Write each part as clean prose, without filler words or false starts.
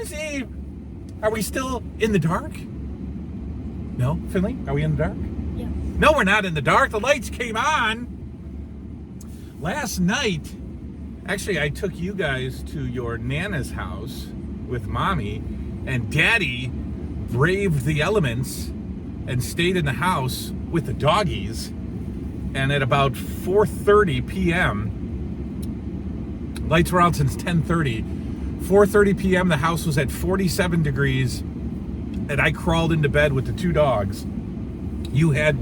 Christmas Eve. Are we still in the dark? No, Finley, are we in the dark? Yeah. No, we're not in the dark. The lights came on. Last night, actually, I took you guys to your Nana's house with Mommy, and Daddy braved the elements and stayed in the house with the doggies. And at about 4:30 p.m., lights were out since 10:30. 4:30 p.m., the house was at 47 degrees, and I crawled into bed with the two dogs. You had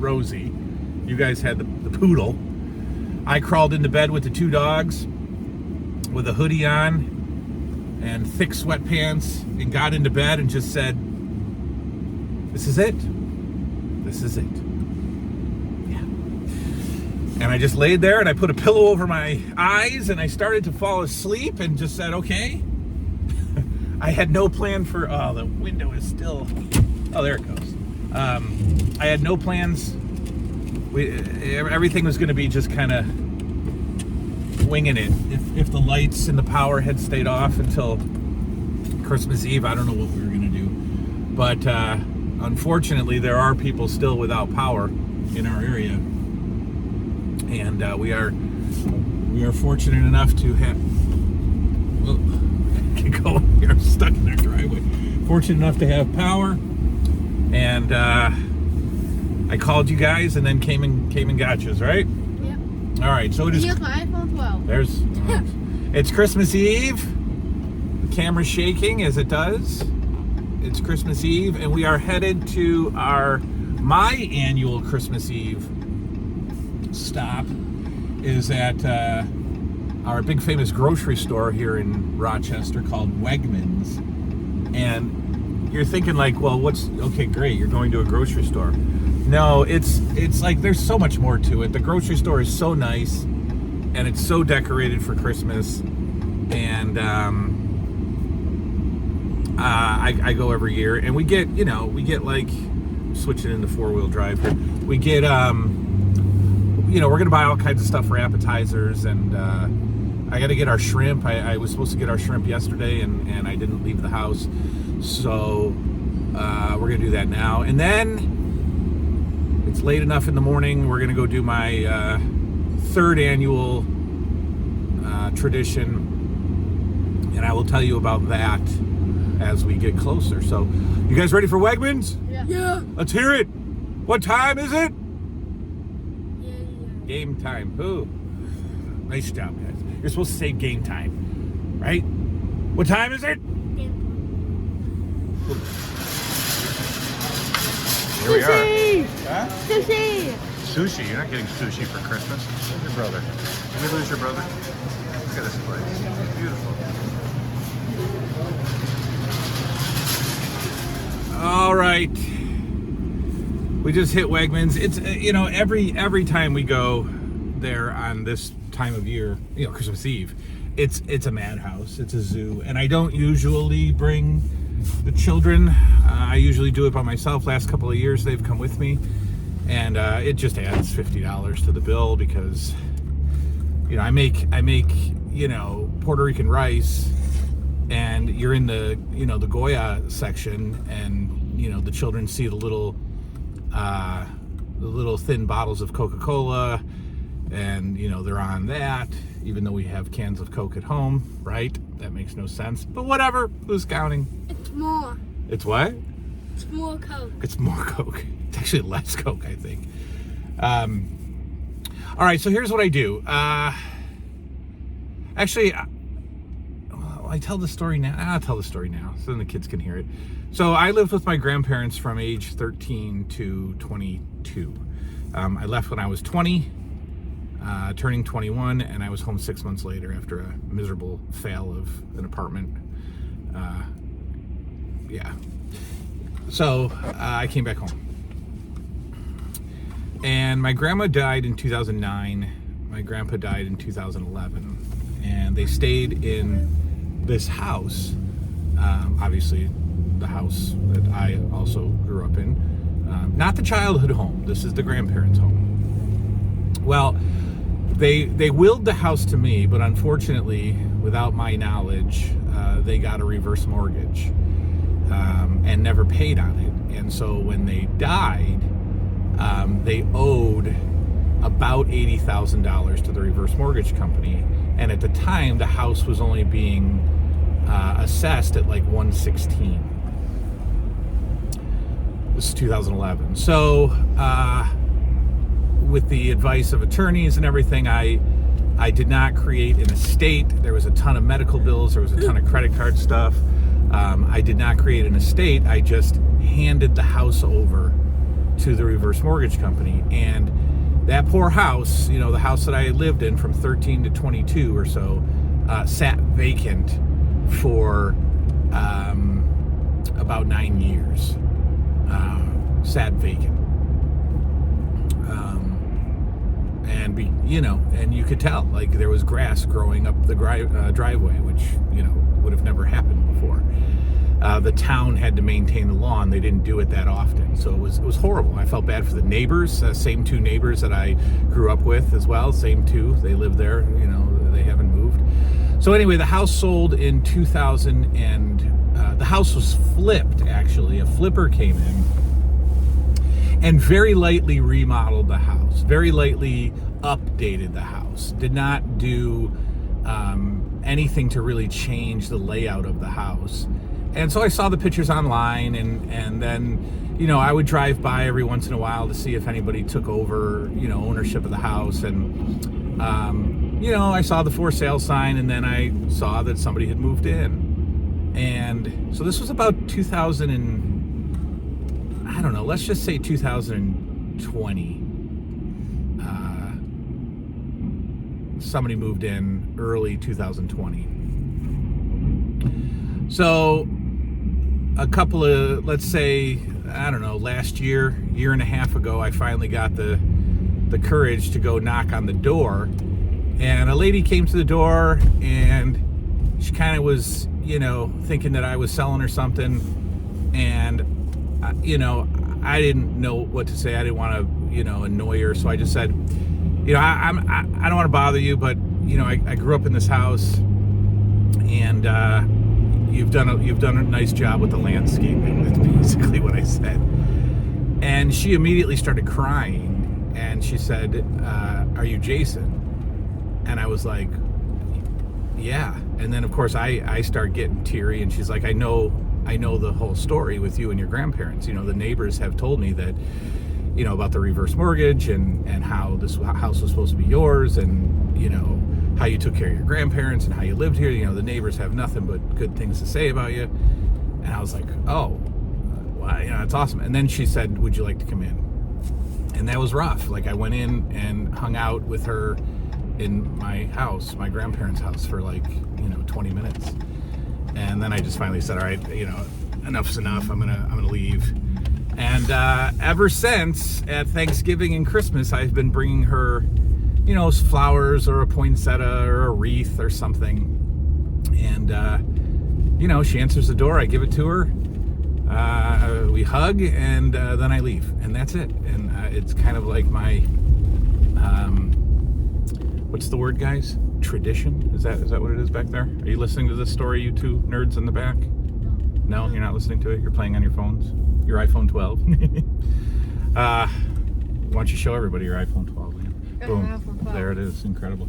Rosie. You guys had the poodle. I crawled into bed with the two dogs with a hoodie on and thick sweatpants and got into bed and just said, this is it. This is it. Yeah. And I just laid there and I put a pillow over my eyes and I started to fall asleep and just said, okay. I had no plan for, the window is still, there it goes. I had no plans. Everything was going to be just kind of winging it. If the lights and the power had stayed off until Christmas Eve, I don't know what we were going to do. But unfortunately, there are people still without power in our area, and we are fortunate enough to have. Well, I can go. We're stuck in our driveway. Fortunate enough to have power, and I called you guys, and then came and got yous, right? Yeah. All right. So it is. Here's my iPhone 12. There's. It's Christmas Eve. The camera's shaking as it does. It's Christmas Eve, and we are headed to my annual Christmas Eve stop is at our big famous grocery store here in Rochester called Wegmans. And you're thinking like, well, okay, great, you're going to a grocery store. No, it's like there's so much more to it. The grocery store is so nice, and it's so decorated for Christmas, and I go every year, and we get like, switching into 4-wheel drive here. We get, we're gonna buy all kinds of stuff for appetizers, and I got to get our shrimp. I was supposed to get our shrimp yesterday, and I didn't leave the house, so we're gonna do that now. And then it's late enough in the morning. We're gonna go do my third annual tradition, and I will tell you about that as we get closer. So, you guys ready for Wegmans? Yeah. Let's hear it. What time is it? Yeah. Game time. Ooh, nice job, guys. You're supposed to say game time, right? What time is it? Here we are. Huh? Sushi! Sushi. You're not getting sushi for Christmas. Where's your brother? Did we lose your brother? Look at this place. It's beautiful. All right. We just hit Wegmans. It's every time we go there on this time of year, Christmas Eve, it's a madhouse. It's a zoo, and I don't usually bring the children. I usually do it by myself. Last couple of years, they've come with me, and it just adds $50 to the bill because I make Puerto Rican rice, and you're in the the Goya section, and the children see the little thin bottles of Coca-Cola, and they're on that, even though we have cans of Coke at home, right? That makes no sense, but whatever. Who's counting? It's more. It's what? It's more Coke. It's more Coke. It's actually less Coke, I think. All right, so here's what I do. Actually, I tell the story now. I'll tell the story now so then the kids can hear it. So I lived with my grandparents from age 13 to 22. I left when I was 20, turning 21, and I was home 6 months later after a miserable fail of an apartment. So I came back home. And my grandma died in 2009. My grandpa died in 2011. And they stayed in this house, obviously the house that I also grew up in. Not the childhood home. This is the grandparents' home. Well, They willed the house to me, but unfortunately, without my knowledge, they got a reverse mortgage and never paid on it. And so when they died, they owed about $80,000 to the reverse mortgage company. And at the time, the house was only being assessed at like $116. This is 2011. So with the advice of attorneys and everything, I did not create an estate. There was a ton of medical bills. There was a ton of credit card stuff. I did not create an estate. I just handed the house over to the reverse mortgage company. And that poor house, you know, the house that I lived in from 13 to 22 or so, sat vacant for about 9 years. Sat vacant. And you could tell, like, there was grass growing up the driveway, which, you know, would have never happened before. The town had to maintain the lawn. They didn't do it that often. So it was horrible. I felt bad for the neighbors, same two neighbors that I grew up with as well. Same two. They live there, you know, they haven't moved. So anyway, the house sold in 2000 and the house was flipped, actually. A flipper came in and very lightly remodeled the house, very lightly updated the house, did not do anything to really change the layout of the house. And so I saw the pictures online, and then, you know, I would drive by every once in a while to see if anybody took over, you know, ownership of the house. And, you know, I saw the for sale sign, and then I saw that somebody had moved in. And so this was about 2000 and, I don't know, let's just say 2020. Somebody moved in early 2020. So a couple of, let's say, I don't know, last year and a half ago, I finally got the courage to go knock on the door. And a lady came to the door, and she kind of was, you know, thinking that I was selling her something. And, you know, I didn't know what to say. I didn't want to, you know, annoy her. So I just said, you know, I don't want to bother you, but, you know, I grew up in this house, and you've done a nice job with the landscaping. That's basically what I said. And she immediately started crying, and she said, "Are you Jason?" And I was like, "Yeah." And then of course I start getting teary, and she's like, I know the whole story with you and your grandparents. You know, the neighbors have told me that, you know, about the reverse mortgage and how this house was supposed to be yours, and, you know, how you took care of your grandparents and how you lived here. You know, the neighbors have nothing but good things to say about you. And I was like, oh, wow, you know, that's awesome. And then she said, would you like to come in? And that was rough. Like, I went in and hung out with her in my house, my grandparents' house, for like, you know, 20 minutes. And then I just finally said, all right, you know, enough's enough. I'm gonna leave. And ever since, at Thanksgiving and Christmas, I've been bringing her, you know, flowers or a poinsettia or a wreath or something. And, you know, she answers the door, I give it to her, we hug, and then I leave. And that's it. And it's kind of like my, what's the word, guys? Tradition? Is that what it is back there? Are you listening to this story, you two nerds in the back? No, you're not listening to it? You're playing on your phones? Your iPhone 12? Why don't you show everybody your iPhone 12? Boom. There it is. Incredible.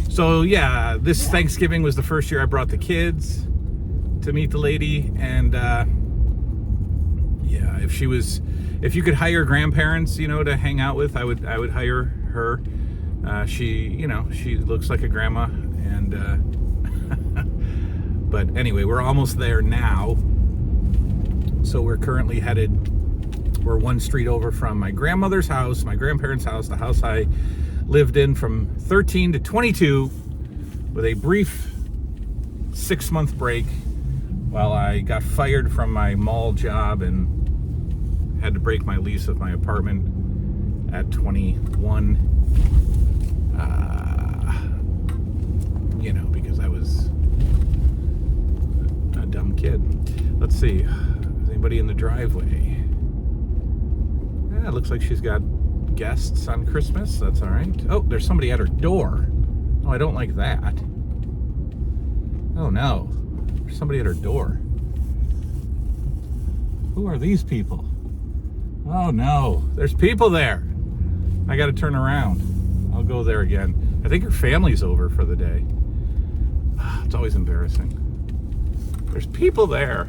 So yeah, this Thanksgiving was the first year I brought the kids to meet the lady. And yeah, if you could hire grandparents, you know, to hang out with, I would hire her. She, you know, she looks like a grandma. And but anyway, we're almost there now. So we're currently we're one street over from my grandmother's house, my grandparents' house, the house I lived in from 13 to 22, with a brief 6-month break while I got fired from my mall job and had to break my lease of my apartment at 21, you know, because I was a dumb kid. Let's see. Anybody in the driveway? Yeah, it looks like she's got guests on Christmas. That's all right. Oh, there's somebody at her door. Oh, I don't like that. Oh no, there's somebody at her door. Who are these people? Oh no, there's people there. I got to turn around. I'll go there again. I think her family's over for the day. It's always embarrassing. There's people there.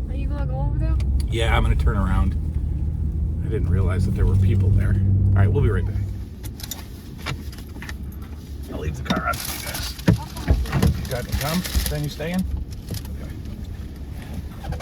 Are you gonna go over there? Yeah, I'm gonna turn around. I didn't realize that there were people there. All right, we'll be right back. I'll leave the car on for you guys. You got to come? Then you staying? Okay.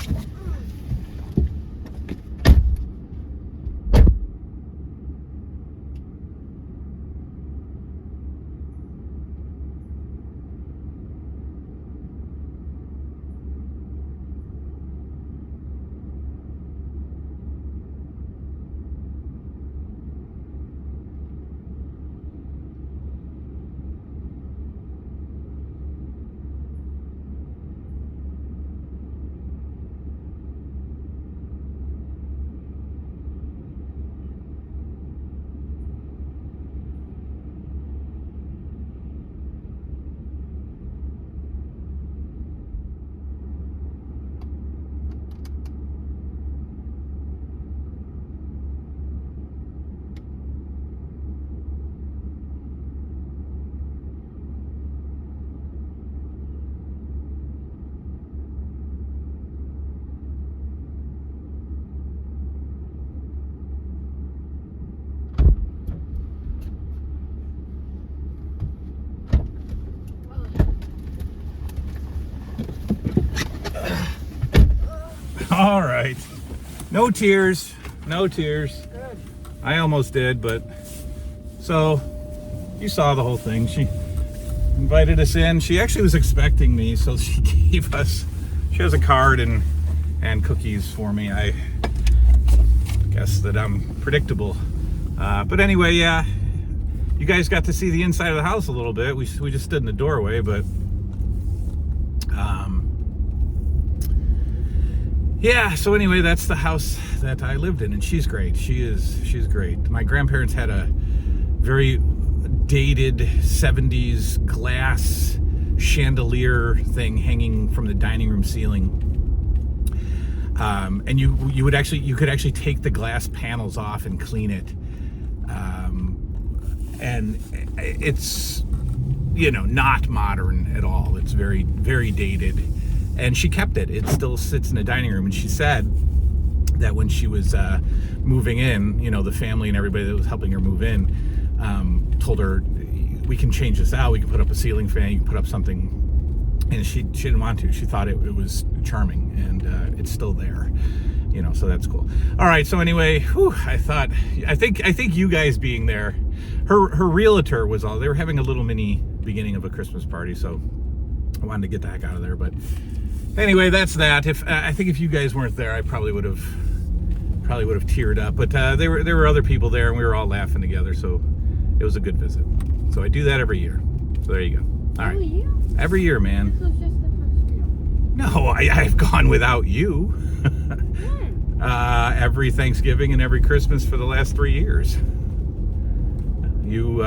All right. No tears. No tears. Good. I almost did, but so you saw the whole thing. She invited us in. She actually was expecting me, so she she has a card and cookies for me. I guess that I'm predictable. But anyway, yeah, you guys got to see the inside of the house a little bit. We just stood in the doorway, but yeah, so anyway, that's the house that I lived in, and she's great. She's great. My grandparents had a very dated 70s glass chandelier thing hanging from the dining room ceiling. And you could actually take the glass panels off and clean it. And it's, not modern at all. It's very, very dated. And she kept it. It still sits in the dining room. And she said that when she was moving in, the family and everybody that was helping her move in told her, we can change this out. We can put up a ceiling fan. You can put up something. And she didn't want to. She thought it was charming. And it's still there. So that's cool. All right. So anyway, I think you guys being there, her realtor was they were having a little mini beginning of a Christmas party. So I wanted to get the heck out of there, but anyway, that's that. I think if you guys weren't there, I probably would have teared up. But there were other people there, and we were all laughing together, so it was a good visit. So I do that every year. So there you go. All right. Every year? Every year, man. This was just the first year. No, I've gone without you. When? Every Thanksgiving and every Christmas for the last 3 years. You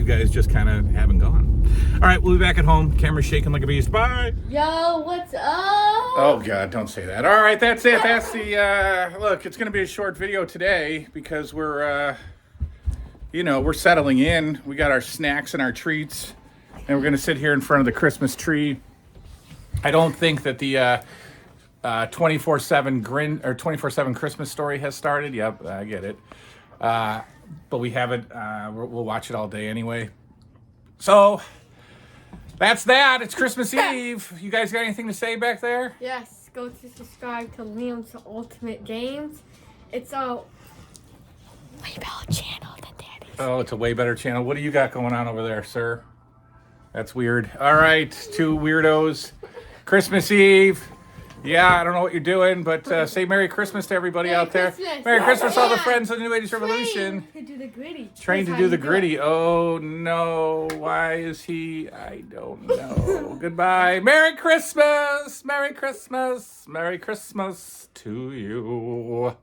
guys just kind of haven't gone. All right, we'll be back at home. Camera's shaking like a beast. Bye. Yo, what's up? Oh, God, don't say that. All right, that's it. That's the, look, it's going to be a short video today because we're settling in. We got our snacks and our treats, and we're going to sit here in front of the Christmas tree. I don't think that the 24/7 Christmas story has started. Yep, I get it. But we haven't, we'll watch it all day anyway. So, that's that. It's Christmas Eve. You guys got anything to say back there? Yes, go to subscribe to Liam's Ultimate Games. It's a way better channel than Daddy's. Oh, it's a way better channel. What do you got going on over there, sir? That's weird. All right, two weirdos. Christmas Eve. Yeah, I don't know what you're doing, but say Merry Christmas to everybody Merry out there. Christmas. Merry Christmas, all the Yeah. friends of the New 80's Revolution. Train to do the gritty. Trained to That's do how the you gritty. it. Oh, no. Why is he? I don't know. Goodbye. Merry Christmas. Merry Christmas. Merry Christmas to you.